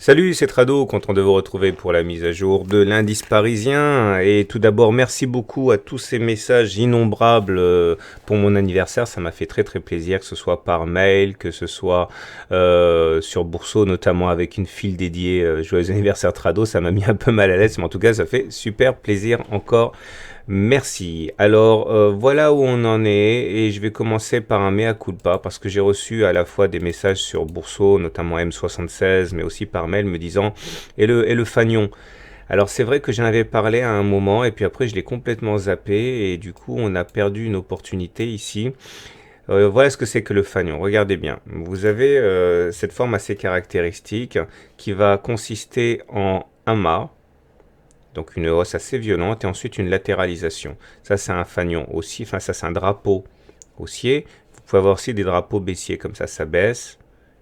Salut, c'est Trado, content de vous retrouver pour la mise à jour de l'indice parisien. Et tout d'abord, merci beaucoup à tous ces messages innombrables pour mon anniversaire. Ça m'a fait très très plaisir, que ce soit par mail, que ce soit sur Bourseau, notamment avec une file dédiée Joyeux anniversaire Trado. Ça m'a mis un peu mal à l'aise, mais en tout cas, ça fait super plaisir encore. Merci. Alors voilà où on en est et je vais commencer par un mea culpa parce que j'ai reçu à la fois des messages sur Bourseau, notamment M76, mais aussi par mail me disant et le fanion. Alors c'est vrai que j'en avais parlé à un moment et puis après je l'ai complètement zappé et du coup on a perdu une opportunité ici. Voilà ce que c'est que le fanion. Regardez bien. Vous avez cette forme assez caractéristique qui va consister en un mât, donc une hausse assez violente, et ensuite une latéralisation. Ça, c'est un fanion haussier, enfin ça, c'est un drapeau haussier. Vous pouvez avoir aussi des drapeaux baissiers, comme ça baisse,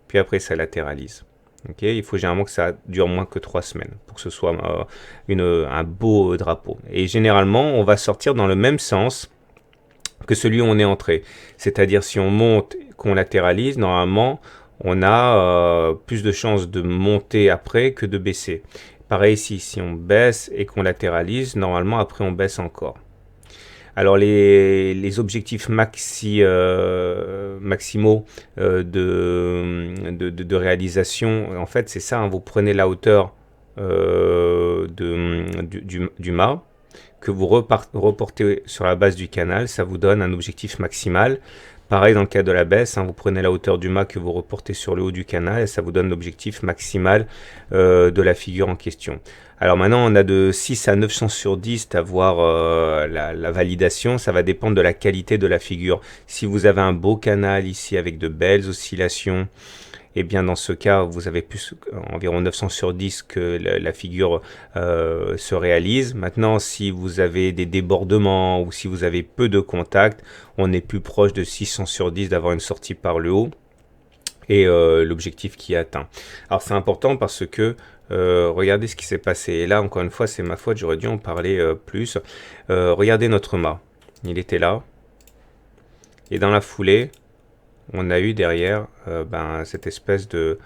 puis après ça latéralise. Okay, il faut généralement que ça dure moins que 3 semaines pour que ce soit un beau drapeau. Et généralement, on va sortir dans le même sens que celui où on est entré. C'est-à-dire, si on monte, qu'on latéralise, normalement, on a plus de chances de monter après que de baisser. Pareil ici, si on baisse et qu'on latéralise, normalement après on baisse encore. Alors les objectifs maximaux de réalisation, en fait c'est ça, hein, vous prenez la hauteur du mât, que vous reportez sur la base du canal, ça vous donne un objectif maximal. Pareil dans le cas de la baisse, hein, vous prenez la hauteur du mât que vous reportez sur le haut du canal et ça vous donne l'objectif maximal de la figure en question. Alors maintenant, on a de 6 à 9 chances sur 10 d'avoir la validation. Ça va dépendre de la qualité de la figure. Si vous avez un beau canal ici avec de belles oscillations, et bien dans ce cas, vous avez plus environ 900 sur 10 que la figure se réalise. Maintenant, si vous avez des débordements ou si vous avez peu de contact, on est plus proche de 600 sur 10 d'avoir une sortie par le haut et l'objectif qui est atteint. Alors c'est important parce que regardez ce qui s'est passé. Et là, encore une fois, c'est ma faute, j'aurais dû en parler plus. Regardez notre mât. Il était là. Et dans la foulée, on a eu derrière cette espèce de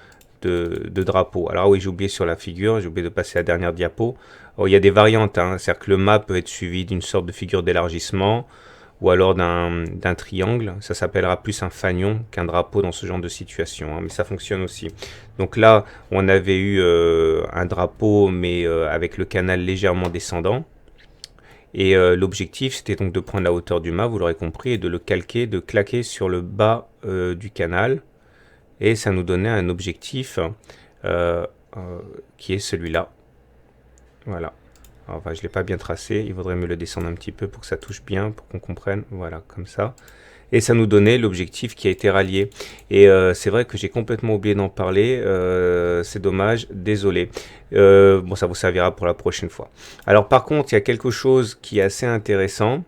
drapeau. Alors oui, j'ai oublié sur la figure, j'ai oublié de passer la dernière diapo. Il y a des variantes, hein. C'est-à-dire que le mât peut être suivi d'une sorte de figure d'élargissement ou alors d'un triangle. Ça s'appellera plus un fanion qu'un drapeau dans ce genre de situation, hein, mais ça fonctionne aussi. Donc là, on avait eu un drapeau, mais avec le canal légèrement descendant. Et l'objectif, c'était donc de prendre la hauteur du mât, vous l'aurez compris, et de le calquer, de claquer sur le bas du canal. Et ça nous donnait un objectif qui est celui-là. Voilà. Alors, je ne l'ai pas bien tracé, il faudrait me le descendre un petit peu pour que ça touche bien, pour qu'on comprenne. Voilà, comme ça. Et ça nous donnait l'objectif qui a été rallié. Et c'est vrai que j'ai complètement oublié d'en parler. C'est dommage, désolé. Bon, ça vous servira pour la prochaine fois. Alors par contre, il y a quelque chose qui est assez intéressant.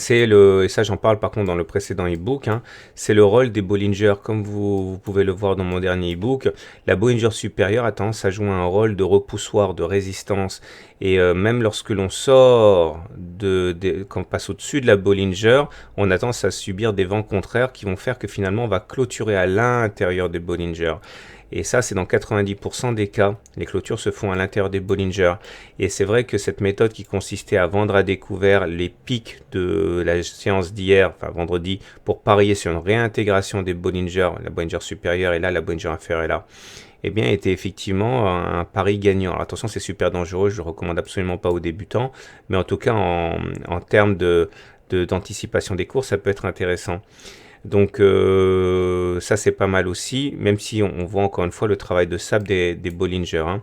Et ça j'en parle par contre dans le précédent e-book, hein, c'est le rôle des Bollinger. Comme vous pouvez le voir dans mon dernier e-book, la Bollinger supérieure a tendance à jouer un rôle de repoussoir, de résistance. Et même lorsque l'on sort, quand on passe au-dessus de la Bollinger, on a tendance à subir des vents contraires qui vont faire que finalement on va clôturer à l'intérieur des Bollinger. Et ça, c'est dans 90% des cas. Les clôtures se font à l'intérieur des Bollinger. Et c'est vrai que cette méthode qui consistait à vendre à découvert les pics de la séance d'hier, enfin vendredi, pour parier sur une réintégration des Bollinger, la Bollinger supérieure est là, la Bollinger inférieure est là, eh bien, était effectivement un pari gagnant. Alors attention, c'est super dangereux, je ne le recommande absolument pas aux débutants, mais en tout cas, en termes d'anticipation des cours, ça peut être intéressant. Donc ça c'est pas mal aussi, même si on voit encore une fois le travail de sable des Bollinger, hein.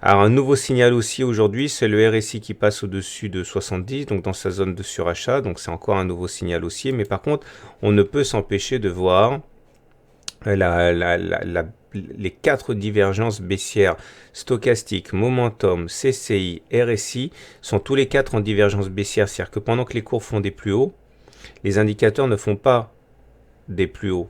Alors un nouveau signal aussi aujourd'hui, c'est le RSI qui passe au-dessus de 70, donc dans sa zone de surachat, donc c'est encore un nouveau signal haussier, mais par contre on ne peut s'empêcher de voir les 4 divergences baissières stochastiques, momentum, CCI, RSI sont tous les 4 en divergence baissière, c'est-à-dire que pendant que les courbes font des plus hauts, les indicateurs ne font pas des plus hauts.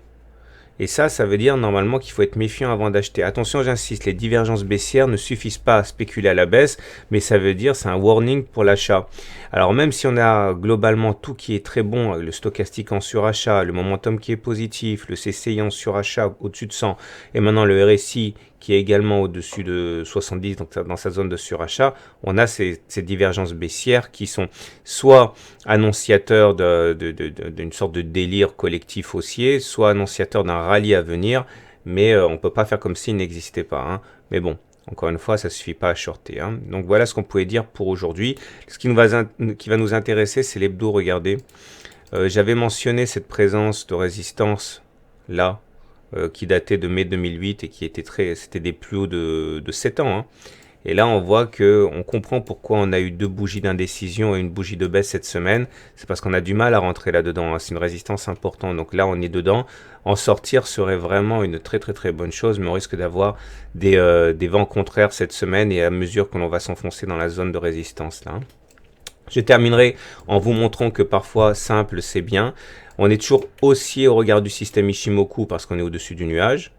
Et ça veut dire normalement qu'il faut être méfiant avant d'acheter. Attention, j'insiste, les divergences baissières ne suffisent pas à spéculer à la baisse, mais ça veut dire c'est un warning pour l'achat. Alors même si on a globalement tout qui est très bon, le stochastique en surachat, le momentum qui est positif, le CCI en surachat au-dessus de 100, et maintenant le RSI qui est également au-dessus de 70, donc dans sa zone de surachat, on a ces divergences baissières qui sont soit annonciateurs d'une sorte de délire collectif haussier, soit annonciateurs d'un rallye à venir, mais on ne peut pas faire comme s'il n'existait pas, hein. Mais bon, encore une fois, ça ne suffit pas à shorter, hein. Donc voilà ce qu'on pouvait dire pour aujourd'hui. Ce qui va nous intéresser, c'est l'hebdo, regardez. J'avais mentionné cette présence de résistance là, qui datait de mai 2008 et qui était c'était des plus hauts de 7 ans, hein. Et là, on voit on comprend pourquoi on a eu 2 bougies d'indécision et une bougie de baisse cette semaine. C'est parce qu'on a du mal à rentrer là-dedans, hein. C'est une résistance importante. Donc là, on est dedans. En sortir serait vraiment une très très très bonne chose, mais on risque d'avoir des vents contraires cette semaine et à mesure que l'on va s'enfoncer dans la zone de résistance là, hein. Je terminerai en vous montrant que parfois simple c'est bien. On est toujours haussier au regard du système Ishimoku parce qu'on est au-dessus du nuage.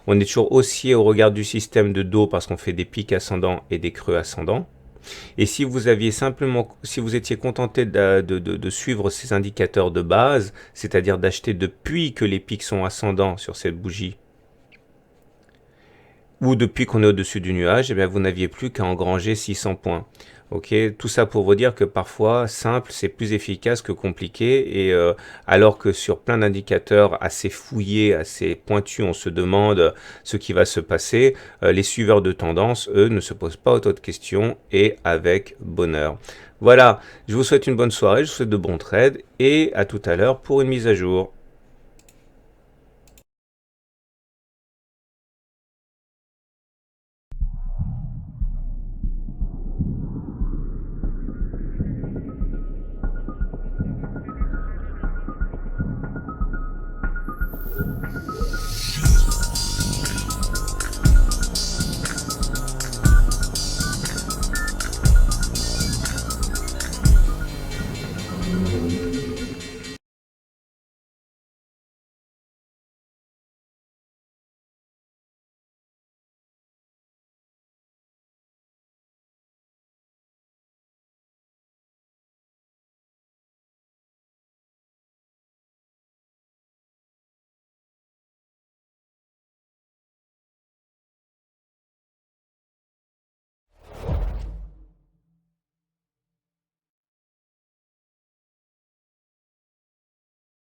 On est toujours haussier au regard du système de dos parce qu'on fait des pics ascendants et des creux ascendants. Et si vous étiez contenté de suivre ces indicateurs de base, c'est-à-dire d'acheter depuis que les pics sont ascendants sur cette bougie, ou depuis qu'on est au-dessus du nuage, eh bien vous n'aviez plus qu'à engranger 600 points. Ok, tout ça pour vous dire que parfois simple c'est plus efficace que compliqué, et alors que sur plein d'indicateurs assez fouillés, assez pointus, on se demande ce qui va se passer, les suiveurs de tendance, eux, ne se posent pas autant de questions et avec bonheur. Voilà, je vous souhaite une bonne soirée, je vous souhaite de bons trades et à tout à l'heure pour une mise à jour.